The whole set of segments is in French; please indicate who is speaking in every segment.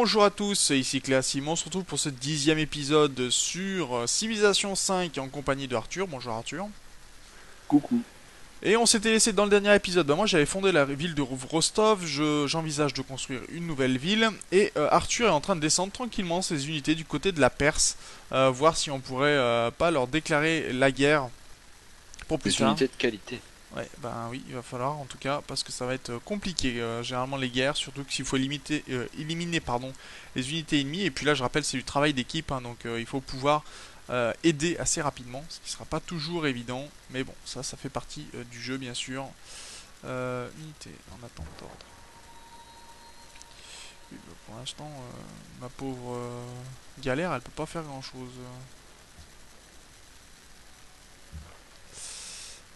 Speaker 1: Bonjour à tous, ici Cléa Simon, on se retrouve pour ce 10e épisode sur Civilization 5 en compagnie de Arthur. Bonjour Arthur.
Speaker 2: Coucou.
Speaker 1: Et on s'était laissé dans le dernier épisode, moi j'avais fondé la ville de Rostov, j'envisage de construire une nouvelle ville, et Arthur est en train de descendre tranquillement ses unités du côté de la Perse, voir si on pourrait pas leur déclarer la guerre pour plus
Speaker 2: Des
Speaker 1: tard.
Speaker 2: unités de qualité.
Speaker 1: Ouais, ben oui, il va falloir en tout cas, parce que ça va être compliqué, généralement les guerres, surtout que s'il faut éliminer pardon, les unités ennemies, et puis là je rappelle c'est du travail d'équipe, hein, donc il faut pouvoir aider assez rapidement, ce qui sera pas toujours évident, mais bon, ça fait partie du jeu bien sûr. Unité en attente d'ordre. Oui, bah, pour l'instant, ma pauvre galère, elle peut pas faire grand chose.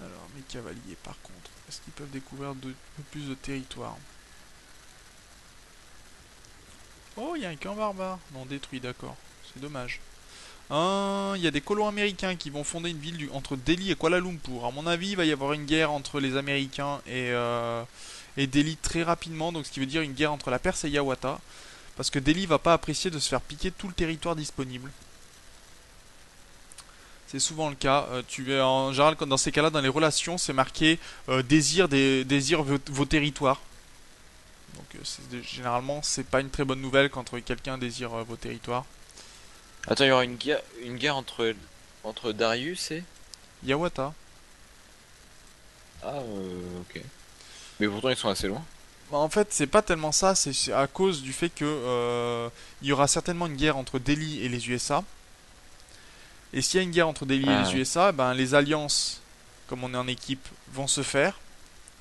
Speaker 1: Alors, mes cavaliers par contre, est-ce qu'ils peuvent découvrir de peu plus de territoire? Oh, il y a un camp barbare. Non, détruit, d'accord. C'est dommage. Il y a des colons américains qui vont fonder une ville entre Delhi et Kuala Lumpur. À mon avis, il va y avoir une guerre entre les Américains et Delhi très rapidement. Donc, ce qui veut dire une guerre entre la Perse et Yawata. Parce que Delhi va pas apprécier de se faire piquer tout le territoire disponible. C'est souvent le cas. En général, dans ces cas-là, dans les relations, c'est marqué désir vos territoires. Donc, généralement, c'est pas une très bonne nouvelle quand quelqu'un désire vos territoires.
Speaker 2: Attends, il y aura une guerre entre Darius et...
Speaker 1: Yawata.
Speaker 2: Ah, ok. Mais pourtant, ils sont assez loin.
Speaker 1: Bah, en fait, c'est pas tellement ça, c'est à cause du fait que il y aura certainement une guerre entre Delhi et les USA. Et s'il y a une guerre entre Delhi et
Speaker 2: Ah,
Speaker 1: les
Speaker 2: ouais.
Speaker 1: USA, ben les alliances, comme on est en équipe, vont se faire.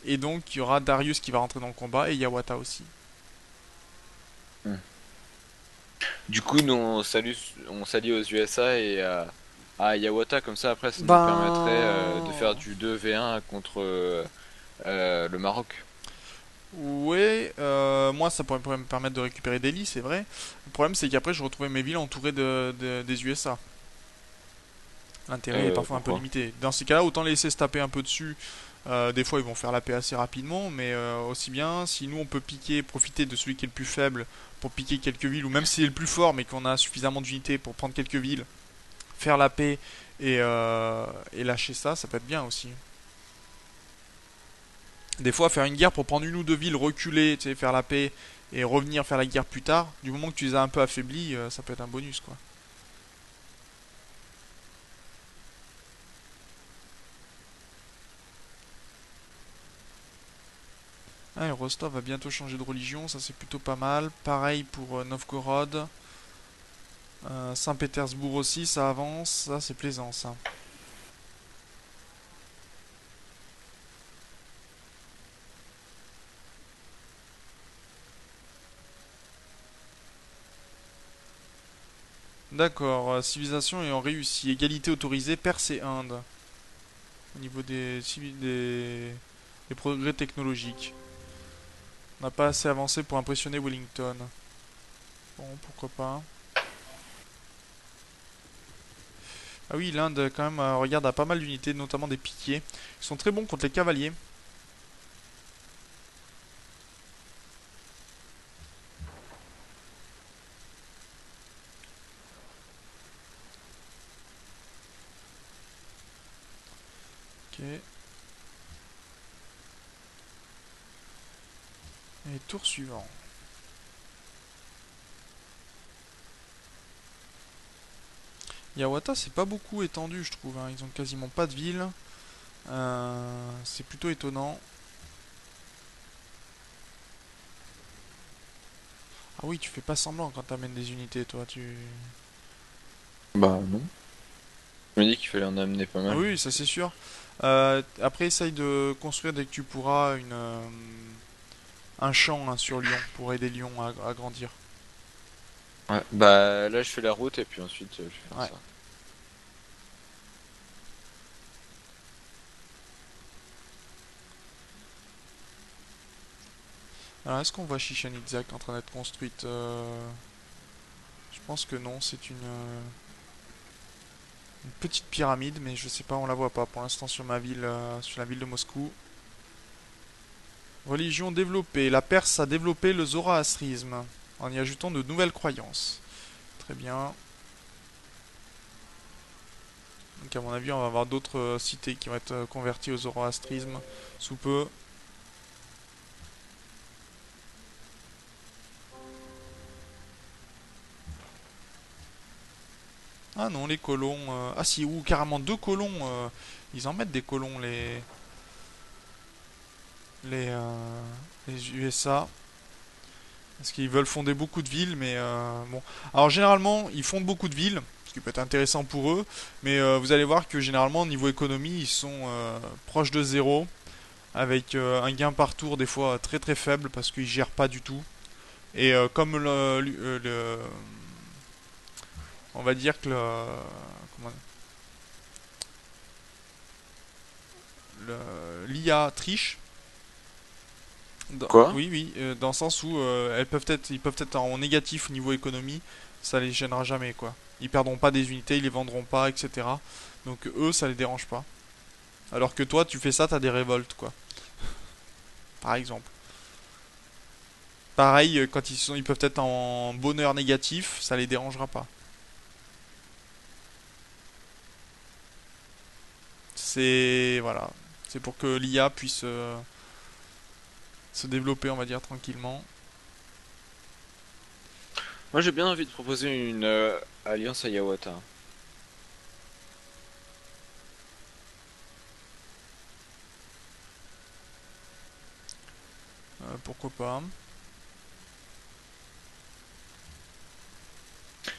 Speaker 1: Et donc il y aura Darius qui va rentrer dans le combat et Yawata aussi.
Speaker 2: Hmm. Du coup, nous, on s'allie aux USA et à Yawata, comme ça, après, ça nous permettrait de faire
Speaker 1: Ben
Speaker 2: du 2v1 contre le Maroc.
Speaker 1: ouais, moi ça pourrait me permettre de récupérer Delhi, c'est vrai. Le problème c'est qu'après je retrouvais mes villes entourées des USA. L'intérêt est parfois un peu
Speaker 2: Pourquoi?
Speaker 1: limité. Dans ces cas-là, autant les laisser se taper un peu dessus. Des fois, ils vont faire la paix assez rapidement, mais aussi bien, si nous on peut piquer, profiter de celui qui est le plus faible pour piquer quelques villes, ou même s'il est le plus fort, mais qu'on a suffisamment d'unités pour prendre quelques villes, faire la paix et lâcher ça, ça peut être bien aussi. Des fois, faire une guerre pour prendre une ou deux villes, reculer, tu sais, faire la paix et revenir faire la guerre plus tard, du moment que tu les as un peu affaiblis, ça peut être un bonus quoi. Ah, et Rostov va bientôt changer de religion, ça c'est plutôt pas mal. Pareil pour Novgorod. Saint-Pétersbourg aussi, ça avance, ça c'est plaisant ça. D'accord, civilisation ayant réussi, égalité autorisée, Perse et Inde. Au niveau des progrès technologiques. On n'a pas assez avancé pour impressionner Wellington. Bon, pourquoi pas. Ah oui, l'Inde quand même regarde à pas mal d'unités, notamment des piquiers. Ils sont très bons contre les cavaliers. Ok. Et tour suivant. Yawata, c'est pas beaucoup étendu, je trouve, hein. Ils ont quasiment pas de ville. C'est plutôt étonnant. Ah oui, tu fais pas semblant quand t'amènes des unités, toi.
Speaker 2: Bah, non. Je me dis qu'il fallait en amener pas
Speaker 1: Ah
Speaker 2: mal.
Speaker 1: oui, ça c'est sûr. Après, essaye de construire dès que tu pourras un champ hein, sur Lyon pour aider Lyon à grandir.
Speaker 2: Ouais. Bah, là, je fais la route et puis ensuite, je vais faire
Speaker 1: Ouais.
Speaker 2: ça.
Speaker 1: Alors, est-ce qu'on voit Chichen Itza qui est en train d'être construite? Je pense que non, c'est une petite pyramide, mais je sais pas, on la voit pas pour l'instant sur ma ville, sur la ville de Moscou. Religion développée. La Perse a développé le zoroastrisme. en y ajoutant de nouvelles croyances. Très bien. Donc à mon avis, on va avoir d'autres cités qui vont être converties au zoroastrisme sous peu. Ah non, les colons... Ah si, ou carrément deux colons. Ils en mettent des colons, les, euh, les USA. Parce qu'ils veulent fonder beaucoup de villes, mais bon. Alors généralement, ils fondent beaucoup de villes, ce qui peut être intéressant pour eux. Mais vous allez voir que généralement, au niveau économie, ils sont proches de zéro. Avec un gain par tour des fois très très faible parce qu'ils gèrent pas du tout. Et comme on va dire que comment- l'IA triche.
Speaker 2: Quoi?
Speaker 1: Oui, oui, dans le sens où ils peuvent être en négatif au niveau économie, ça les gênera jamais quoi. Ils perdront pas des unités, ils les vendront pas, etc. Donc eux, ça les dérange pas. Alors que toi, tu fais ça, t'as des révoltes quoi. Par exemple. Pareil, quand ils peuvent être en bonheur négatif, ça les dérangera pas. C'est voilà, c'est pour que l'IA puisse se développer, on va dire tranquillement.
Speaker 2: Moi j'ai bien envie de proposer une alliance à Yawata.
Speaker 1: Pourquoi pas.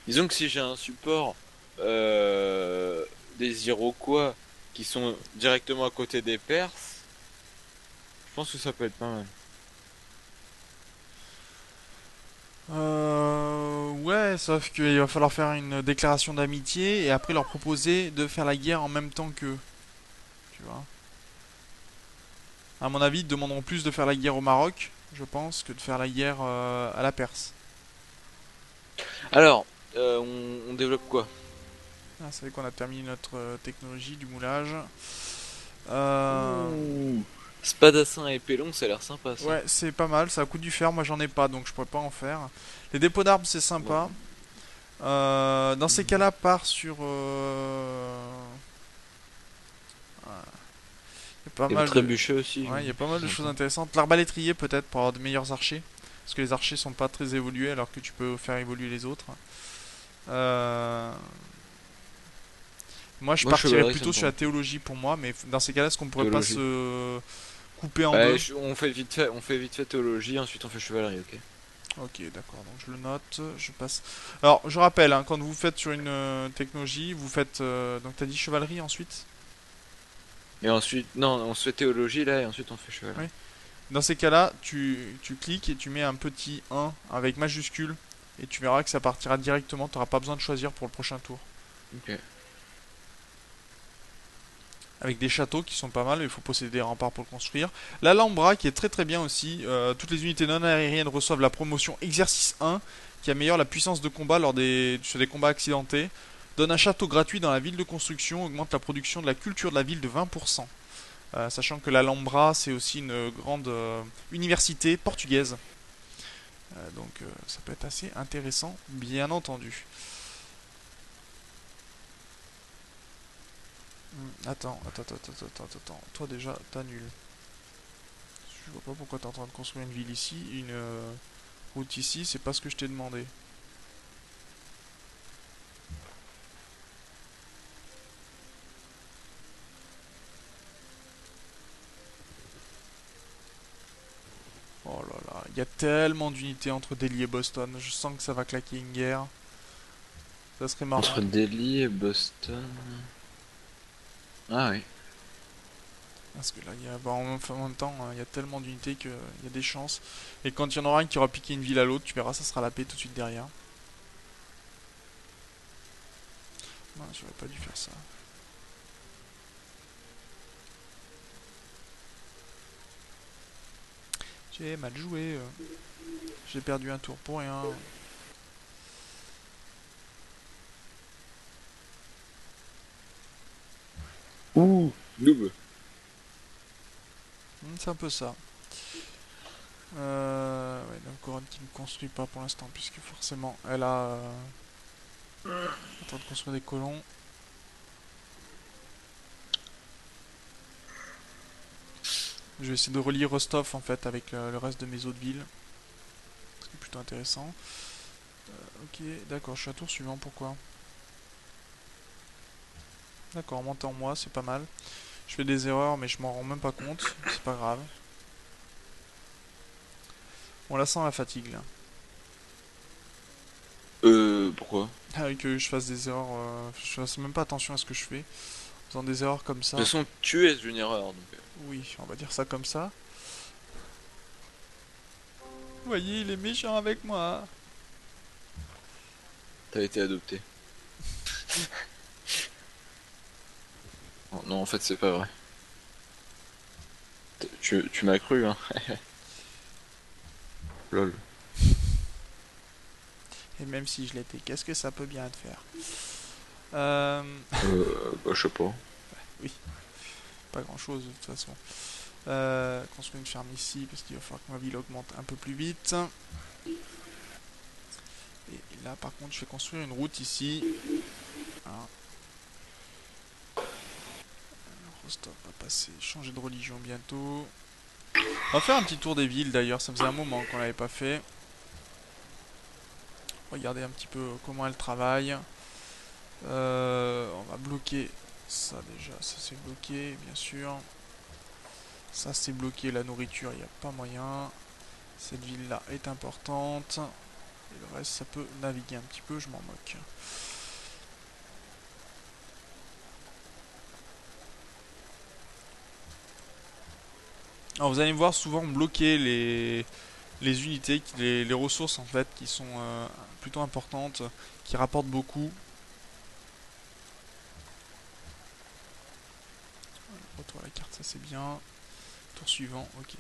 Speaker 2: Disons que si j'ai un support des Iroquois qui sont directement à côté des Perses, je pense que ça peut être pas mal.
Speaker 1: Ouais, sauf qu'il va falloir faire une déclaration d'amitié et après leur proposer de faire la guerre en même temps qu'eux. Tu vois. À mon avis, ils demanderont plus de faire la guerre au Maroc, je pense, que de faire la guerre à la Perse.
Speaker 2: Alors, on développe quoi?
Speaker 1: Ah, c'est vrai qu'on a terminé notre technologie du moulage. Euh,
Speaker 2: Ouh, Spadassin et Pélon, ça a l'air sympa ça.
Speaker 1: Ouais, c'est pas mal, ça coûte du fer, moi j'en ai pas donc je pourrais pas en faire. Les dépôts d'arbres c'est
Speaker 2: Bon.
Speaker 1: sympa. Dans ces cas-là, part sur. Y a pas
Speaker 2: Et le
Speaker 1: mal de.
Speaker 2: trébuchet aussi,
Speaker 1: Ouais, il y a pas mal
Speaker 2: c'est
Speaker 1: de choses
Speaker 2: sympa.
Speaker 1: intéressantes. L'arbalétrier peut-être pour avoir de meilleurs archers. Parce que les archers sont pas très évolués alors que tu peux faire évoluer les autres. Euh, Moi je
Speaker 2: Moi,
Speaker 1: partirais
Speaker 2: chevalerie, ça
Speaker 1: plutôt
Speaker 2: me
Speaker 1: sur la
Speaker 2: tente.
Speaker 1: théologie pour moi, mais dans ces cas-là, est-ce qu'on pourrait pas
Speaker 2: Théologie.
Speaker 1: se couper en
Speaker 2: Bah,
Speaker 1: deux?
Speaker 2: on fait vite fait théologie, ensuite on fait chevalerie, ok?
Speaker 1: Ok, d'accord, donc je le note, je passe. Alors, je rappelle, hein, quand vous faites sur une technologie, vous faites. Donc, t'as dit chevalerie ensuite?
Speaker 2: Et ensuite, non, on se fait théologie là, et ensuite on fait
Speaker 1: Oui.
Speaker 2: chevalerie.
Speaker 1: Dans ces cas-là, tu cliques et tu mets un petit 1 avec majuscule. Et tu verras que ça partira directement, tu n'auras pas besoin de choisir pour le prochain tour.
Speaker 2: Ok.
Speaker 1: Avec des châteaux qui sont pas mal, mais il faut posséder des remparts pour le construire. L'Alhambra qui est très très bien aussi. Toutes les unités non aériennes reçoivent la promotion Exercice 1 qui améliore la puissance de combat sur des combats accidentés. Donne un château gratuit dans la ville de construction, augmente la production de la culture de la ville de 20%. Sachant que l'Alhambra c'est aussi une grande université portugaise. Donc ça peut être assez intéressant, bien entendu. Attends. Toi déjà, t'annules. Je vois pas pourquoi t'es en train de construire une ville ici, une route ici, c'est pas ce que je t'ai demandé. Oh là là, il y a tellement d'unités entre Delhi et Boston, je sens que ça va claquer une guerre. Ça serait
Speaker 2: Entre
Speaker 1: marrant.
Speaker 2: Delhi et Boston. Ah oui.
Speaker 1: Parce que là, en même temps, il y a tellement d'unités qu'il y a des chances. Et quand il y en aura un qui aura piqué une ville à l'autre, tu verras, ça sera la paix tout de suite derrière. Non, j'aurais pas dû faire ça. J'ai mal joué. J'ai perdu un tour pour rien.
Speaker 2: Ouh, noob.
Speaker 1: C'est un peu ça. Ouais, Novgorod qui ne construit pas pour l'instant, puisque forcément, elle a... en train de construire des colons. Je vais essayer de relier Rostov, en fait, avec le reste de mes autres villes. Ce qui est plutôt intéressant. Ok, d'accord, je suis à tour suivant, pourquoi? D'accord, monter en moi, c'est pas mal. Je fais des erreurs, mais je m'en rends même pas compte. C'est pas grave. On la sent la fatigue, là.
Speaker 2: Pourquoi?
Speaker 1: Ah, que je fasse des erreurs... je fasse même pas attention à ce que je fais. En faisant des erreurs comme
Speaker 2: De toute
Speaker 1: ça.
Speaker 2: façon, tu es une erreur, donc.
Speaker 1: Oui, on va dire ça comme ça. Vous voyez, il est méchant avec moi.
Speaker 2: T'as été adopté. Oh, non, en fait, c'est pas vrai. Tu m'as cru, hein. Lol.
Speaker 1: Et même si je l'étais, qu'est-ce que ça peut bien te faire?
Speaker 2: Bah, je sais pas.
Speaker 1: Oui, pas grand-chose de toute façon. Construire une ferme ici, parce qu'il va falloir que ma ville augmente un peu plus vite. Et là, par contre, je vais construire une route ici. Voilà. Rostov va passer, changer de religion bientôt. On va faire un petit tour des villes d'ailleurs, ça faisait un moment qu'on l'avait pas fait. Regardez un petit peu comment elles travaillent. On va bloquer ça déjà, ça c'est bloqué bien sûr. Ça c'est bloqué, la nourriture, il n'y a pas moyen. Cette ville là est importante. Et le reste ça peut naviguer un petit peu, je m'en moque. Alors vous allez me voir souvent bloquer les unités, les ressources en fait qui sont plutôt importantes, qui rapportent beaucoup. Retour à la carte, ça c'est bien. Tour suivant, ok.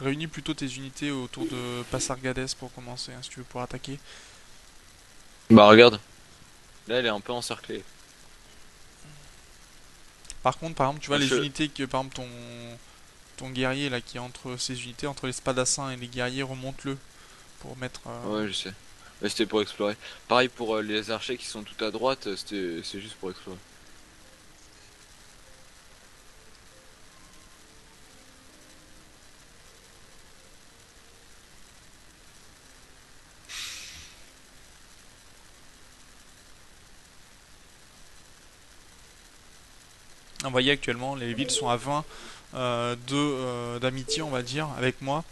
Speaker 1: Réunis plutôt tes unités autour de Passargades pour commencer, hein, si tu veux pouvoir attaquer.
Speaker 2: Bah, regarde. Là, elle est un peu encerclée.
Speaker 1: Par contre, par exemple, tu vois
Speaker 2: Moi,
Speaker 1: les
Speaker 2: je...
Speaker 1: unités que, par exemple, ton guerrier là qui est entre ces unités, entre les spadassins et les guerriers, remonte-le pour mettre.
Speaker 2: Ouais, je sais. Mais c'était pour explorer. Pareil pour les archers qui sont tout à droite, c'est juste pour explorer.
Speaker 1: Vous voyez actuellement, les villes sont à 20 d'amitié, on va dire, avec moi.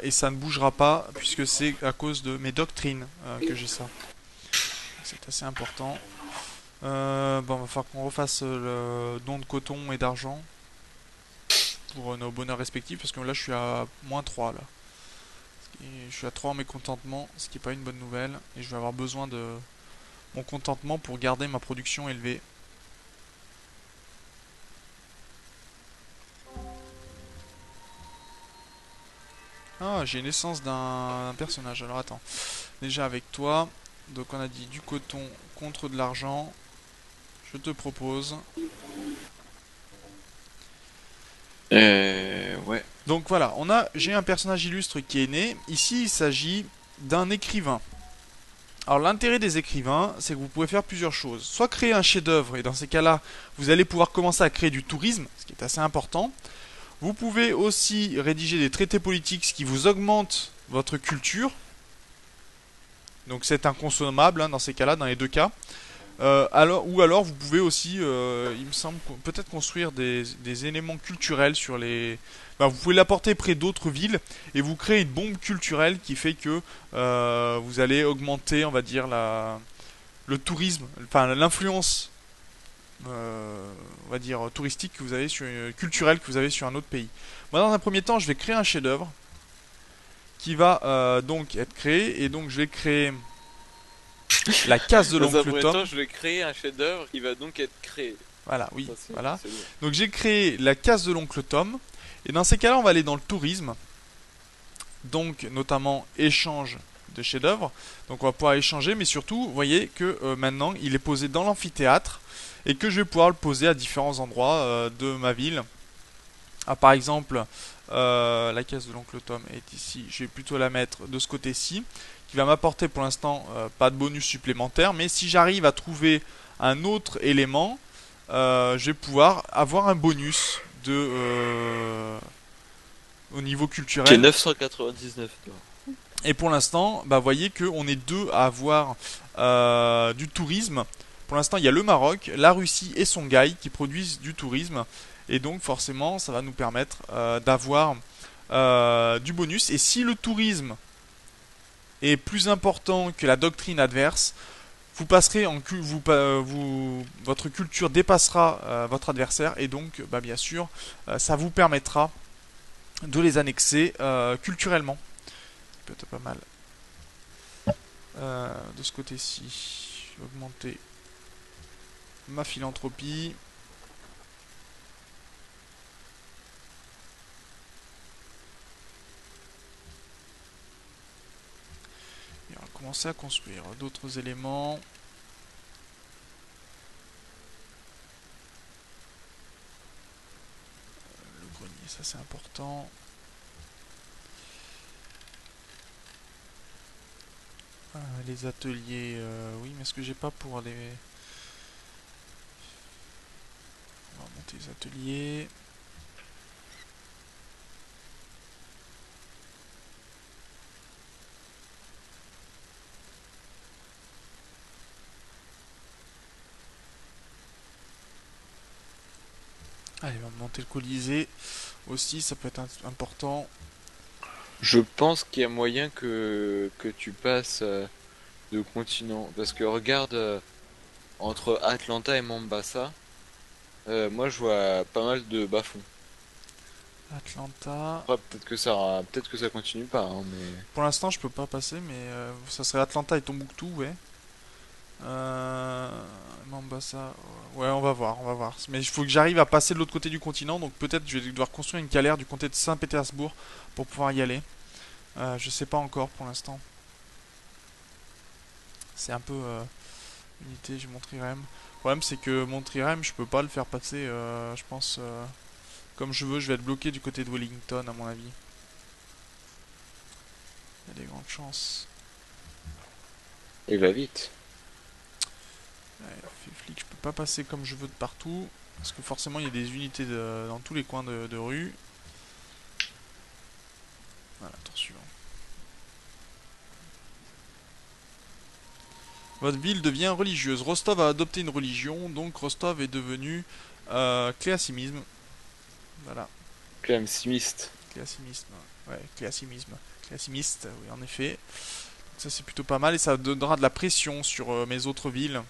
Speaker 1: Et ça ne bougera pas puisque c'est à cause de mes doctrines que j'ai ça. C'est assez important. Bon, va falloir qu'on refasse le don de coton et d'argent pour nos bonheurs respectifs parce que là je suis à -3 là. Et je suis à 3 en mécontentement, ce qui n'est pas une bonne nouvelle. Et je vais avoir besoin de mon contentement pour garder ma production élevée. Ah, j'ai naissance d'un personnage. Alors attends. Déjà avec toi. Donc on a dit du coton contre de l'argent. Je te propose.
Speaker 2: Ouais.
Speaker 1: Donc voilà, j'ai un personnage illustre qui est né. Ici, il s'agit d'un écrivain. Alors l'intérêt des écrivains, c'est que vous pouvez faire plusieurs choses. Soit créer un chef-d'œuvre, et dans ces cas-là, vous allez pouvoir commencer à créer du tourisme, ce qui est assez important. Vous pouvez aussi rédiger des traités politiques, ce qui vous augmente votre culture. Donc c'est inconsommable hein, dans ces cas-là, dans les deux cas. Ou alors vous pouvez aussi, il me semble, peut-être construire des éléments culturels sur les... Ben, vous pouvez l'apporter près d'autres villes et vous créez une bombe culturelle qui fait que vous allez augmenter, on va dire, le tourisme, enfin l'influence, on va dire, touristique que vous avez sur, culturelle que vous avez sur un autre pays. Moi, dans un premier temps, je vais créer un chef-d'œuvre qui va donc être créé et donc je vais créer la case de
Speaker 2: Dans un
Speaker 1: l'oncle
Speaker 2: premier
Speaker 1: Tom.
Speaker 2: temps, je vais créer un chef-d'œuvre qui va donc être créé.
Speaker 1: Voilà, oui,
Speaker 2: Ça,
Speaker 1: voilà.
Speaker 2: c'est bon.
Speaker 1: Donc j'ai créé la case de l'oncle Tom. Et dans ces cas-là, on va aller dans le tourisme. Donc notamment échange de chefs-d'œuvre. Donc on va pouvoir échanger, mais surtout, vous voyez que maintenant il est posé dans l'amphithéâtre et que je vais pouvoir le poser à différents endroits de ma ville. Ah, par exemple, la case de l'oncle Tom est ici. Je vais plutôt la mettre de ce côté-ci, qui va m'apporter pour l'instant pas de bonus supplémentaire. Mais si j'arrive à trouver un autre élément, je vais pouvoir avoir un bonus au niveau
Speaker 2: J'ai
Speaker 1: culturel.
Speaker 2: 999 toi.
Speaker 1: Et pour l'instant, bah, voyez qu'on est deux à avoir du tourisme. Pour l'instant, il y a le Maroc, la Russie et Songhai qui produisent du tourisme. Et donc, forcément, ça va nous permettre d'avoir du bonus. Et si le tourisme est plus important que la doctrine adverse, vous passerez votre culture dépassera votre adversaire. Et donc, bah, bien sûr, ça vous permettra de les annexer culturellement. Peut-être pas mal. De ce côté-ci, je vais augmenter ma philanthropie. Et on va commencer à construire d'autres éléments. Le grenier, ça c'est important. Les ateliers, oui, mais est-ce que j'ai pas pour les... On va monter les ateliers. Allez, on va monter le Colisée aussi, ça peut être important.
Speaker 2: Je pense qu'il y a moyen que tu passes de continent. Parce que regarde, entre Atlanta et Mombasa, moi je vois pas mal de bas-fonds.
Speaker 1: Atlanta.
Speaker 2: Après, peut-être que ça continue pas, hein, mais...
Speaker 1: Pour l'instant, je peux pas passer, mais ça serait Atlanta et Tombouctou, ouais. Mombasa. Ouais, on va voir, on va voir. Mais il faut que j'arrive à passer de l'autre côté du continent, donc peut-être je vais devoir construire une galère du côté de Saint-Pétersbourg pour pouvoir y aller. Je sais pas encore pour l'instant. C'est un peu unité, j'ai mon trirème. Le problème c'est que mon trirème, je peux pas le faire passer, je pense, comme je veux. Je vais être bloqué du côté de Wellington à mon avis. Il y a des grandes chances.
Speaker 2: Il va vite.
Speaker 1: Ouais, flic, je peux pas passer comme je veux de partout. Parce que forcément il y a des unités dans tous les coins de rue. Voilà, tour suivant. Votre ville devient religieuse. Rostov a adopté une religion, donc Rostov est devenu cléassimisme. Voilà,
Speaker 2: Clamsimiste.
Speaker 1: cléassimisme. Ouais, cléassimisme. Cléassimiste, oui, en effet. Donc ça, c'est plutôt pas mal et ça donnera de la pression sur mes autres villes.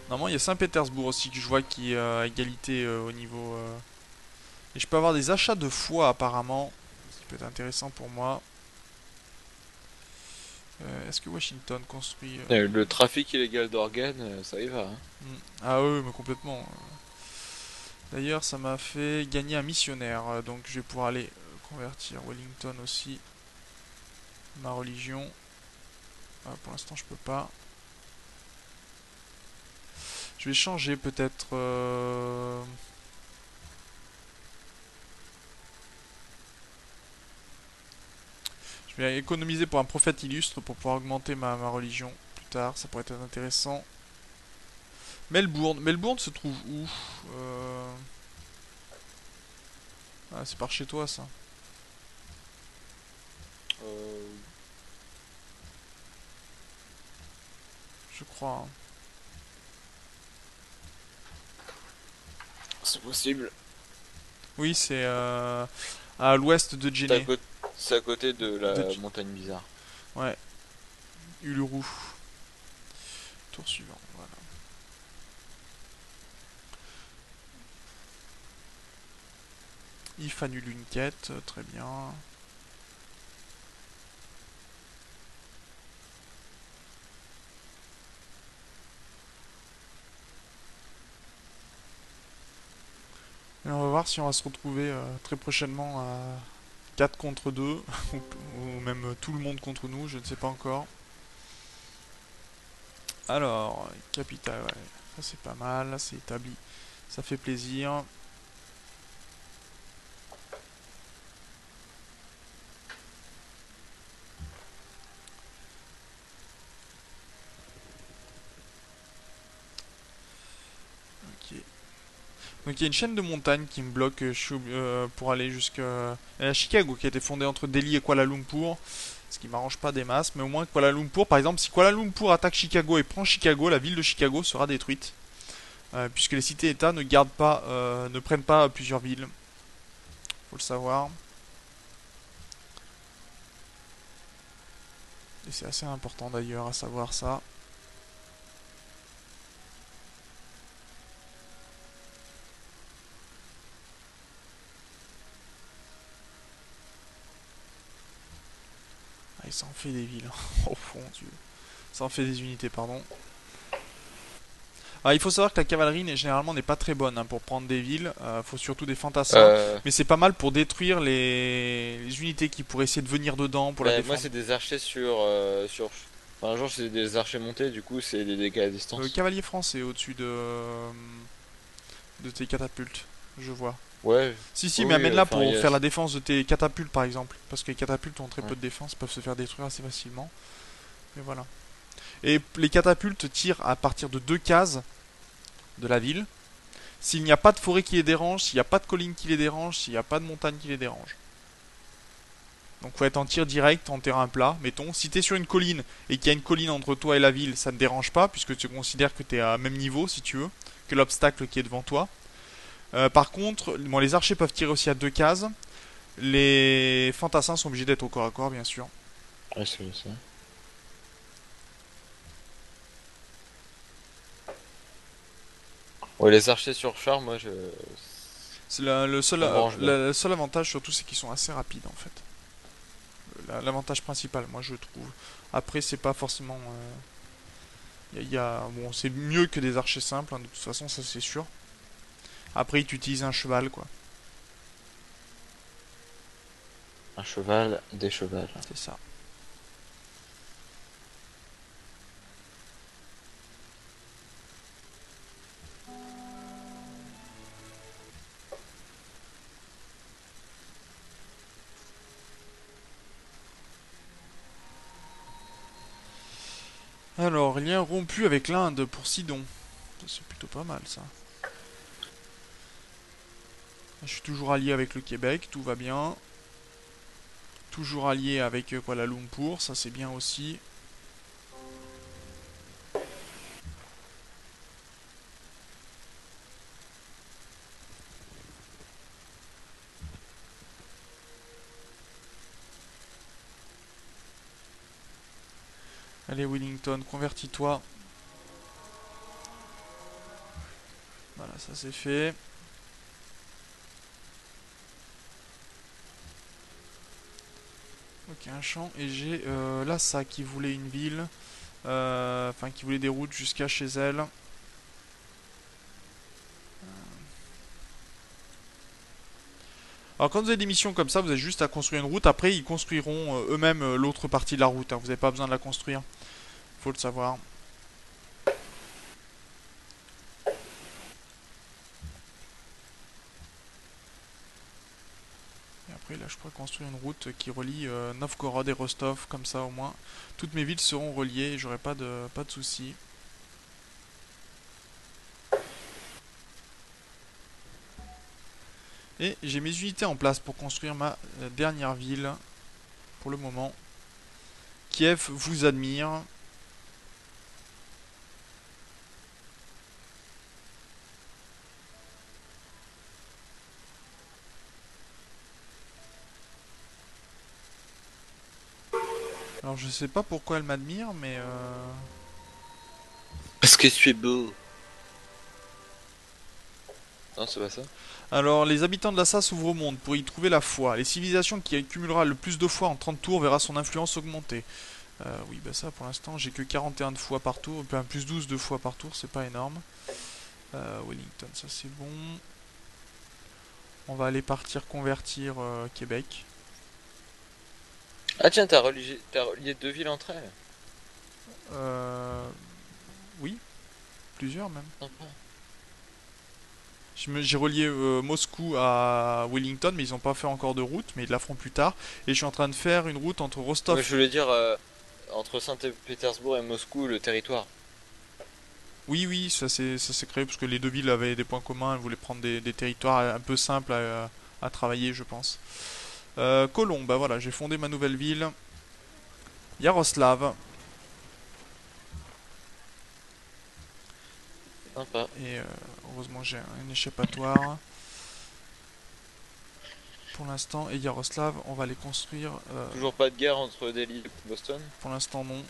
Speaker 1: Normalement, il y a Saint-Pétersbourg aussi que je vois qui est à égalité au niveau. Et je peux avoir des achats de foie apparemment, ce qui peut être intéressant pour moi. Est-ce que Washington construit
Speaker 2: Le trafic illégal d'organes, ça y va, hein.
Speaker 1: Ah oui, mais complètement. D'ailleurs, ça m'a fait gagner un missionnaire, donc je vais pouvoir aller convertir Wellington aussi, ma religion. Ah, pour l'instant, je peux pas. Je vais changer peut-être. Je vais économiser pour un prophète illustre pour pouvoir augmenter ma religion plus tard. Ça pourrait être intéressant. Melbourne. Melbourne se trouve où Ah, c'est par chez toi ça.
Speaker 2: Euh,
Speaker 1: Je crois, hein.
Speaker 2: c'est possible.
Speaker 1: Oui, c'est à l'ouest de
Speaker 2: C'est
Speaker 1: Djenné.
Speaker 2: c'est à côté de
Speaker 1: De
Speaker 2: la
Speaker 1: Dj-
Speaker 2: montagne bizarre.
Speaker 1: Ouais, Uluru. Tour suivant, voilà. If annule une quête, très bien. Et on va voir si on va se retrouver très prochainement à 4 contre 2, ou même tout le monde contre nous, je ne sais pas encore. Alors, capitale, ouais, ça c'est pas mal, c'est établi, ça fait plaisir. Donc il y a une chaîne de montagnes qui me bloque pour aller jusqu'à Chicago, qui a été fondée entre Delhi et Kuala Lumpur. Ce qui m'arrange pas des masses, mais au moins Kuala Lumpur, par exemple, si Kuala Lumpur attaque Chicago et prend Chicago, la ville de Chicago sera détruite. Puisque les cités-États ne gardent pas, ne prennent pas plusieurs villes. Faut le savoir. Et c'est assez important d'ailleurs à savoir ça. Ah, et ça en fait des villes. Oh mon dieu. Ça en fait des unités, pardon. Il faut savoir que la cavalerie généralement n'est pas très bonne pour prendre des villes. Faut surtout des fantassins.
Speaker 2: Euh,
Speaker 1: Mais c'est pas mal pour détruire les unités qui pourraient essayer de venir dedans pour la
Speaker 2: bah, moi
Speaker 1: défendre.
Speaker 2: c'est des archers sur... Enfin, un jour c'est des archers montés, du coup c'est des dégâts à distance.
Speaker 1: Cavalier français au-dessus de tes catapultes, je vois.
Speaker 2: Ouais,
Speaker 1: Si,
Speaker 2: oui,
Speaker 1: mais
Speaker 2: oui,
Speaker 1: amène-la
Speaker 2: enfin il
Speaker 1: pour
Speaker 2: y a...
Speaker 1: faire la défense de tes catapultes par exemple. Parce que les catapultes ont très peu
Speaker 2: Ouais.
Speaker 1: de défense, peuvent se faire détruire assez facilement. Mais voilà. Et les catapultes tirent à partir de 2 cases de la ville. S'il n'y a pas de forêt qui les dérange, s'il n'y a pas de colline qui les dérange, s'il n'y a pas de montagne qui les dérange. Donc faut être en tir direct, en terrain plat, mettons. Si t'es sur une colline et qu'il y a une colline entre toi et la ville, ça ne dérange pas, puisque tu considères que t'es à même niveau, si tu veux, que l'obstacle qui est devant toi. Par contre, bon, les archers peuvent tirer aussi à 2 cases. Les fantassins sont obligés d'être au corps à corps, bien sûr.
Speaker 2: Ouais, c'est ça. Ouais, les archers sur char, moi je...
Speaker 1: C'est
Speaker 2: Ça me branche bien.
Speaker 1: le seul avantage surtout, c'est qu'ils sont assez rapides en fait. L'avantage principal, moi je trouve. Après, c'est pas forcément. Bon, c'est mieux que des archers simples, de toute façon, ça c'est sûr. Après, tu utilises un cheval, quoi.
Speaker 2: Un cheval, des chevals.
Speaker 1: C'est ça. Alors, lien rompu avec l'Inde pour Sidon. Ça, c'est plutôt pas mal, ça. Je suis toujours allié avec le Québec, tout va bien. Toujours allié avec Kuala Lumpur, ça c'est bien aussi. Allez, Wellington, convertis-toi. Voilà, ça c'est fait. Ok, un champ. Et j'ai Lhasa qui voulait une ville. Enfin, qui voulait des routes jusqu'à chez elle. Alors quand vous avez des missions comme ça, vous avez juste à construire une route. Après, ils construiront eux-mêmes l'autre partie de la route, hein. Vous n'avez pas besoin de la construire. Faut le savoir. Et après, là, je pourrais construire une route qui relie Novgorod et Rostov. Comme ça, au moins, toutes mes villes seront reliées et j'aurai pas de soucis. Et j'ai mes unités en place pour construire ma dernière ville. Pour le moment. Kiev vous admire. Alors je sais pas pourquoi elle m'admire, mais
Speaker 2: Parce que tu es beau. Non, c'est pas ça.
Speaker 1: alors les habitants de Lhasa s'ouvrent au monde pour y trouver la foi. Les civilisations qui accumulera le plus de foi en 30 tours verra son influence augmenter. Oui, bah ça pour l'instant j'ai que 41 de fois par tour, enfin plus 12 de fois par tour, c'est pas énorme. Wellington, ça c'est bon. On va aller partir convertir Québec.
Speaker 2: Ah tiens, t'as relié deux villes entre elles.
Speaker 1: Euh, oui, plusieurs même.
Speaker 2: Sympa.
Speaker 1: J'ai relié Moscou à Wellington, mais ils n'ont pas fait encore de route, mais ils la feront plus tard. Et je suis en train de faire une route entre
Speaker 2: Ouais,
Speaker 1: Rostov.
Speaker 2: je voulais dire entre Saint-Pétersbourg et Moscou, le territoire.
Speaker 1: Oui, oui, ça s'est créé parce que les deux villes avaient des points communs. Elles voulaient prendre des territoires un peu simples à travailler, je pense. Colomb, bah voilà, j'ai fondé ma nouvelle ville. Yaroslav.
Speaker 2: Sympa.
Speaker 1: Et heureusement, j'ai un échappatoire pour l'instant. Et Yaroslav, on va les construire.
Speaker 2: Toujours pas de guerre entre Delhi et Boston.
Speaker 1: Pour l'instant, non.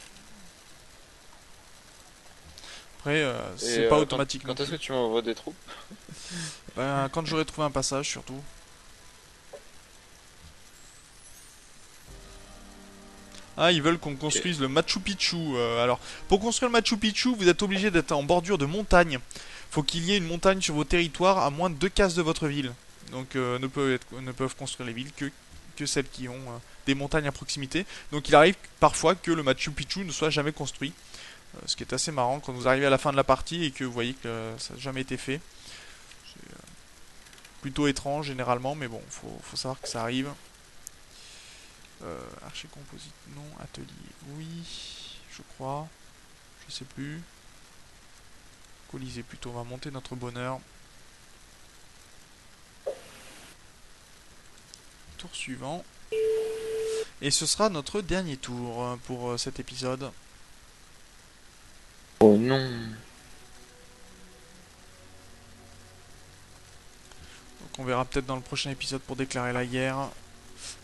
Speaker 1: Après,
Speaker 2: Et
Speaker 1: c'est pas
Speaker 2: quand,
Speaker 1: automatique non
Speaker 2: quand est-ce
Speaker 1: plus.
Speaker 2: que tu m'envoies des troupes?
Speaker 1: Ben, quand j'aurai trouvé un passage, surtout. Ah, ils veulent qu'on
Speaker 2: Ok.
Speaker 1: construise le Machu Picchu. Alors, pour construire le Machu Picchu, vous êtes obligé d'être en bordure de montagne. Faut qu'il y ait une montagne sur vos territoires à moins de 2 cases de votre ville. Donc, ne peuvent construire les villes que celles qui ont des montagnes à proximité. Donc, il arrive parfois que le Machu Picchu ne soit jamais construit. Ce qui est assez marrant quand vous arrivez à la fin de la partie et que vous voyez que ça n'a jamais été fait. C'est plutôt étrange généralement, mais bon, faut savoir que ça arrive. Archi composite, non. Atelier, oui. Je crois. Je sais plus. Colisée plutôt, on va monter notre bonheur. Tour suivant. Et ce sera notre dernier tour pour cet épisode. Donc
Speaker 2: Oh non.
Speaker 1: on verra peut-être dans le prochain épisode pour déclarer la guerre.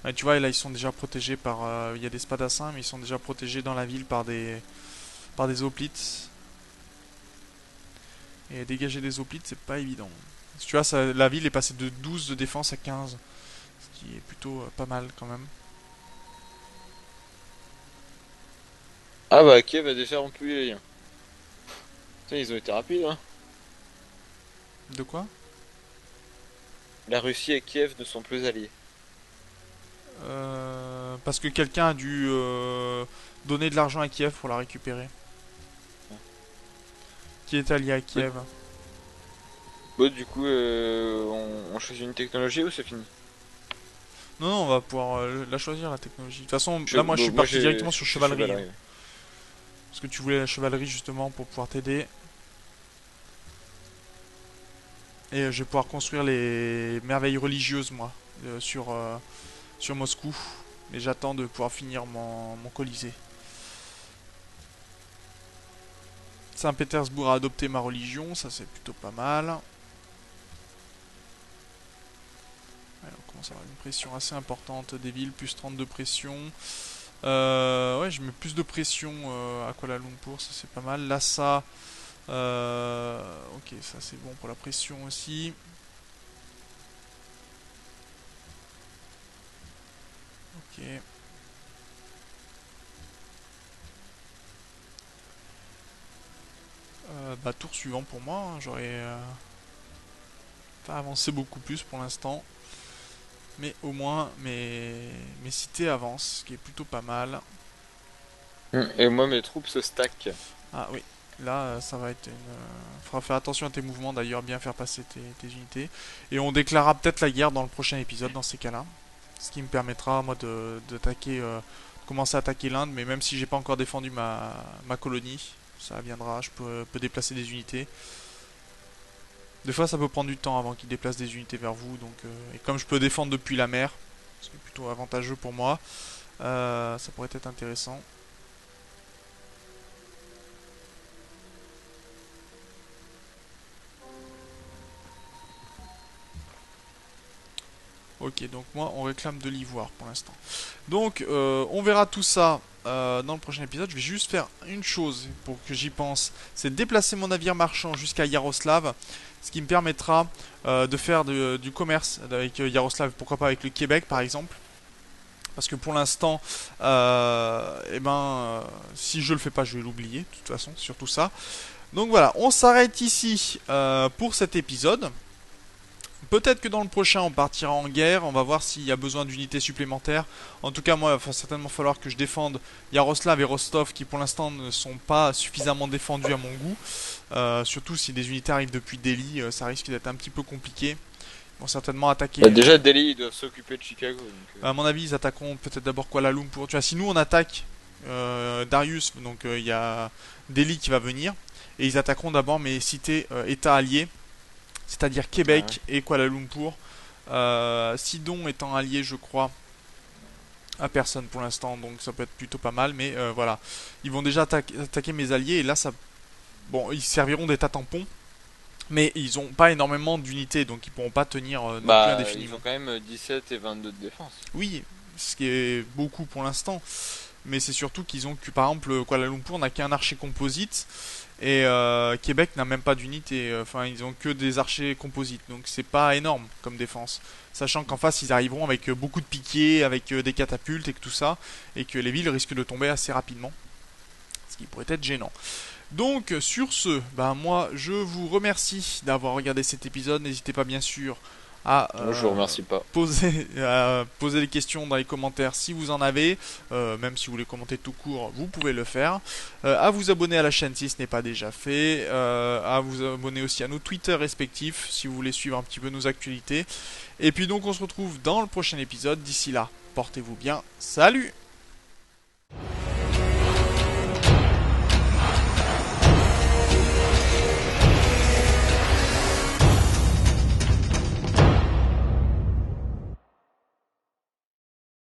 Speaker 1: Ouais, tu vois, là ils sont déjà protégés par... Il y a des spadassins, mais ils sont déjà protégés dans la ville par des hoplites. Et dégager des hoplites, c'est pas évident. Tu vois, la ville est passée de 12 de défense à 15. Ce qui est plutôt pas mal quand même.
Speaker 2: Ah bah Kiev a déjà rompu les liens. Putain, ils ont été rapides, hein.
Speaker 1: De quoi?
Speaker 2: La Russie et Kiev ne sont plus alliés.
Speaker 1: Parce que quelqu'un a dû donner de l'argent à Kiev pour la récupérer. Qui est allié à
Speaker 2: Bon,
Speaker 1: Kiev.
Speaker 2: bon, du coup, on choisit une technologie ou c'est fini?
Speaker 1: Non, non, on va pouvoir la choisir la technologie. De toute façon, là moi je
Speaker 2: Bon,
Speaker 1: suis
Speaker 2: moi
Speaker 1: parti directement
Speaker 2: je
Speaker 1: sur
Speaker 2: suis
Speaker 1: chevalerie, hein.
Speaker 2: chevalerie.
Speaker 1: Parce que tu voulais la chevalerie justement pour pouvoir t'aider. Et je vais pouvoir construire les merveilles religieuses moi sur Moscou. Et j'attends de pouvoir finir mon Colisée. Saint-Pétersbourg a adopté ma religion, ça c'est plutôt pas mal. Ouais, on commence à avoir une pression assez importante des villes, plus 30 de pression. Ouais, je mets plus de pression à Kuala Lumpur, ça c'est pas mal. Lhasa, ok, ça c'est bon pour la pression aussi. Ok. Bah tour suivant pour moi, hein. J'aurais pas avancé beaucoup plus pour l'instant. Mais au moins mes cités avancent, ce qui est plutôt pas mal.
Speaker 2: Et moi mes troupes se stackent.
Speaker 1: Ah oui, là ça va être une... faudra faire attention à tes mouvements d'ailleurs, bien faire passer tes unités. Et on déclarera peut-être la guerre dans le prochain épisode dans ces cas-là. Ce qui me permettra moi d'attaquer, commencer à attaquer l'Inde, mais même si j'ai pas encore défendu ma colonie, ça viendra, je peux déplacer des unités. Des fois ça peut prendre du temps avant qu'ils déplacent des unités vers vous, donc et comme je peux défendre depuis la mer, ce qui est plutôt avantageux pour moi, ça pourrait être intéressant. Ok, donc moi on réclame de l'ivoire pour l'instant. Donc on verra tout ça dans le prochain épisode. Je vais juste faire une chose pour que j'y pense, c'est déplacer mon navire marchand jusqu'à Yaroslav, ce qui me permettra de faire du commerce avec Yaroslav, pourquoi pas avec le Québec par exemple. Parce que pour l'instant, si je le fais pas, je vais l'oublier, de toute façon, surtout ça. Donc voilà, on s'arrête ici pour cet épisode. Peut-être que dans le prochain on partira en guerre, on va voir s'il y a besoin d'unités supplémentaires. En tout cas moi il va certainement falloir que je défende Yaroslav et Rostov qui pour l'instant ne sont pas suffisamment défendus à mon goût. Surtout si des unités arrivent depuis Delhi, ça risque d'être un petit peu compliqué. Ils vont certainement attaquer...
Speaker 2: Bah, déjà Delhi ils doivent s'occuper de Chicago. Donc,
Speaker 1: à mon avis ils attaqueront peut-être d'abord Kuala Lumpur. Tu vois, si nous on attaque Darius, donc il y a Delhi qui va venir. et ils attaqueront d'abord mes cités États alliés, c'est-à-dire
Speaker 2: Ouais.
Speaker 1: Québec et Kuala Lumpur. Sidon étant allié, je crois, à personne pour l'instant, donc ça peut être plutôt pas mal, mais voilà. Ils vont déjà attaquer mes alliés, et là, ça, bon, ils serviront d'état tampon, mais ils ont pas énormément d'unités, donc ils pourront pas tenir non plus
Speaker 2: Bah, ils ont
Speaker 1: indéfiniment.
Speaker 2: quand même 17 et 22 de défense.
Speaker 1: Oui, ce qui est beaucoup pour l'instant, mais c'est surtout qu'ils ont que, par exemple, Kuala Lumpur n'a qu'un archer composite, et Québec n'a même pas d'unité, enfin ils ont que des archers composites, donc c'est pas énorme comme défense. Sachant qu'en face ils arriveront avec beaucoup de piquets, avec des catapultes et que tout ça, et que les villes risquent de tomber assez rapidement, ce qui pourrait être gênant. Donc sur ce, ben moi je vous remercie d'avoir regardé cet épisode. N'hésitez pas bien sûr à
Speaker 2: Moi, je vous remercie pas.
Speaker 1: poser des questions dans les commentaires si vous en avez. Même si vous voulez commenter tout court, vous pouvez le faire. À vous abonner à la chaîne si ce n'est pas déjà fait. À vous abonner aussi à nos Twitter respectifs si vous voulez suivre un petit peu nos actualités. Et puis donc on se retrouve dans le prochain épisode. D'ici là, portez-vous bien. Salut!